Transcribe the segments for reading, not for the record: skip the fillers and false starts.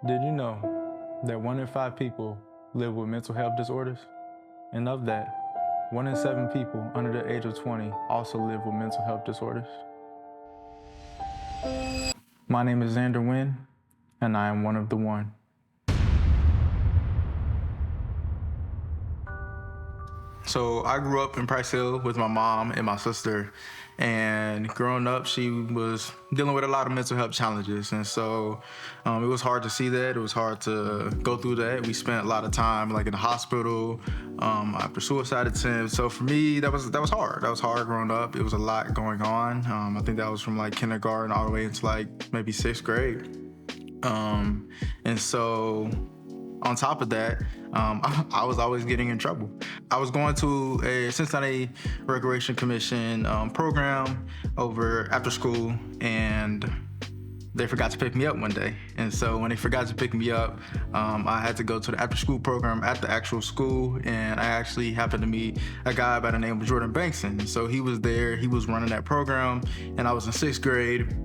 Did you know that 1 in 5 people live with mental health disorders? And of that, 1 in 7 people under the age of 20 also live with mental health disorders. My name is Xander, and I am one of the one. So I grew up in Price Hill with my mom and my sister, and growing up, she was dealing with a lot of mental health challenges, and so it was hard to see that. It was hard to go through that. We spent a lot of time like in the hospital after suicide attempts. So for me, that was hard. That was hard growing up. It was a lot going on. I think that was from like kindergarten all the way into like maybe 6th grade, and so on top of that, I was always getting in trouble. I was going to a Cincinnati Recreation Commission program over after school, and they forgot to pick me up one day. And so when they forgot to pick me up, I had to go to the after school program at the actual school, and I actually happened to meet a guy by the name of Jordan Bankson. So he was there, he was running that program, and I was in 6th grade.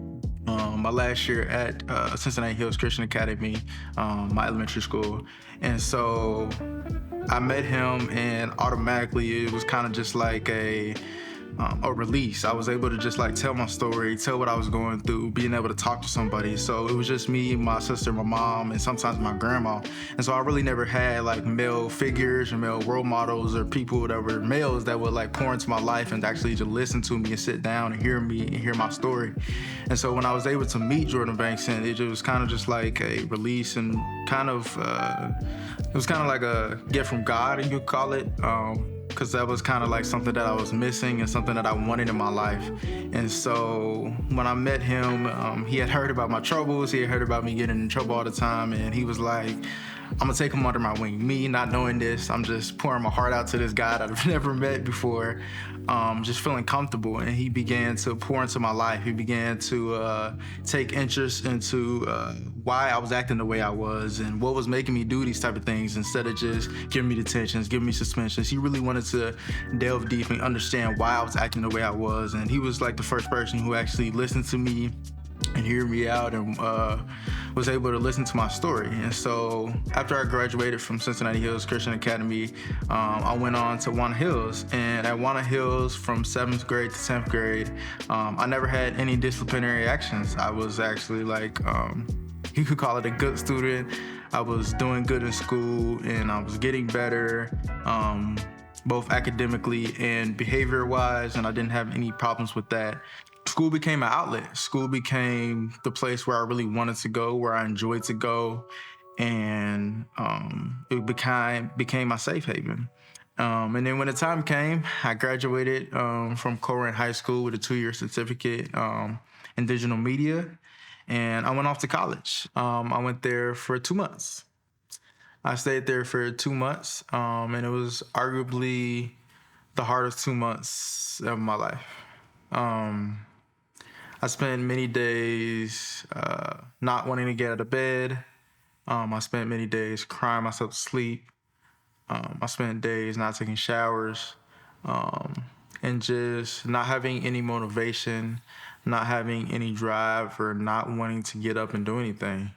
My last year at Cincinnati Hills Christian Academy, my elementary school. And so I met him, and automatically it was kind of just like a release. I was able to just like tell my story, tell what I was going through, being able to talk to somebody. So it was just me, my sister, my mom, and sometimes my grandma. And so I really never had like male figures or male role models or people that were males that would like pour into my life and actually just listen to me and sit down and hear me and hear my story. And so when I was able to meet Jordan Bankson, it was kind of just like a release, and kind of it was kind of like a gift from God, you could call it. Because that was kind of like something that I was missing and something that I wanted in my life. And so when I met him, he had heard about my troubles. He had heard about me getting in trouble all the time. And he was like, I'm gonna take him under my wing. Me not knowing this, I'm just pouring my heart out to this guy that I've never met before, just feeling comfortable. And he began to pour into my life. He began to take interest into why I was acting the way I was and what was making me do these type of things instead of just giving me detentions, giving me suspensions. He really wanted to delve deep and understand why I was acting the way I was. And he was like the first person who actually listened to me and hear me out, and was able to listen to my story. And so after I graduated from Cincinnati Hills Christian Academy, I went on to Wanna Hills. And at Wanna Hills from 7th grade to 10th grade, I never had any disciplinary actions. I was actually like, you could call it a good student. I was doing good in school, and I was getting better, both academically and behavior-wise, and I didn't have any problems with that. School became an outlet. School became the place where I really wanted to go, where I enjoyed to go, and it became my safe haven. And then when the time came, I graduated from Corinth High School with a 2-year certificate in digital media, and I went off to college. I went there for 2 months. I stayed there for 2 months, and it was arguably the hardest 2 months of my life. I spent many days not wanting to get out of bed. I spent many days crying myself to sleep. I spent days not taking showers, and just not having any motivation, not having any drive, or not wanting to get up and do anything.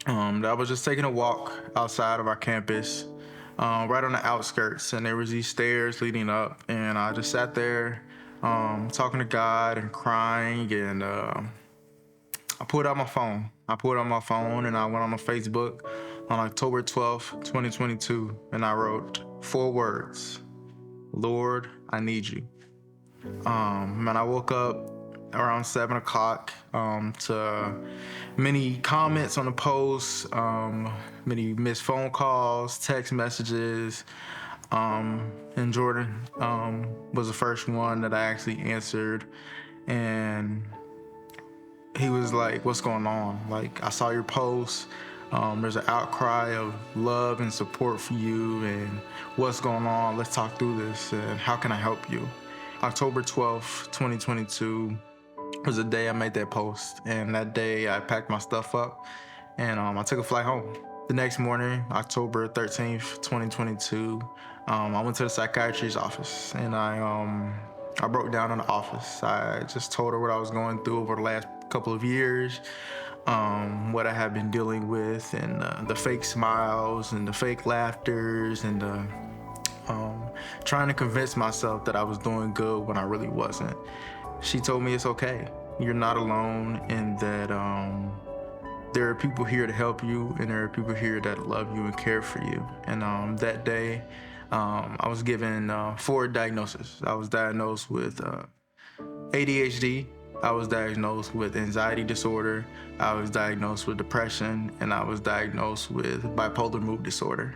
I was just taking a walk outside of our campus, right on the outskirts, and there was these stairs leading up, and I just sat there talking to God and crying, and I pulled out my phone. And I went on Facebook on October 12th, 2022, and I wrote 4 words: Lord, I need you. And I woke up around 7 o'clock to many comments on the post, many missed phone calls, text messages, and Jordan was the first one that I actually answered. And he was like, what's going on? Like, I saw your post. There's an outcry of love and support for you, and what's going on? Let's talk through this, and how can I help you? October 12th, 2022 was the day I made that post, and that day I packed my stuff up, and I took a flight home. The next morning, October 13th, 2022, I went to the psychiatrist's office, and I broke down in the office. I just told her what I was going through over the last couple of years. what I have been dealing with, and the fake smiles and the fake laughters, and trying to convince myself that I was doing good when I really wasn't. She told me it's okay. You're not alone, and that there are people here to help you, and there are people here that love you and care for you. And that day, I was given 4 diagnoses. I was diagnosed with ADHD. I was diagnosed with anxiety disorder. I was diagnosed with depression, and I was diagnosed with bipolar mood disorder.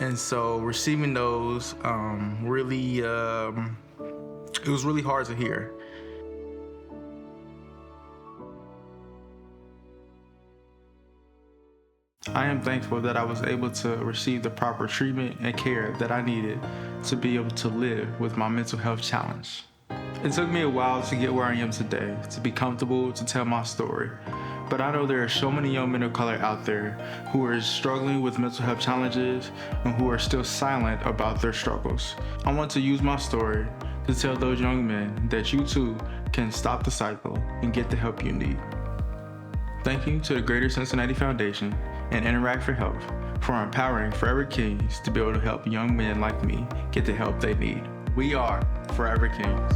And so receiving those it was really hard to hear. I am thankful that I was able to receive the proper treatment and care that I needed to be able to live with my mental health challenge. It took me a while to get where I am today, to be comfortable to tell my story. But I know there are so many young men of color out there who are struggling with mental health challenges and who are still silent about their struggles. I want to use my story to tell those young men that you too can stop the cycle and get the help you need. Thank you to the Greater Cincinnati Foundation and Interact for Health for empowering Forever Kings to be able to help young men like me get the help they need. We are Forever Kings.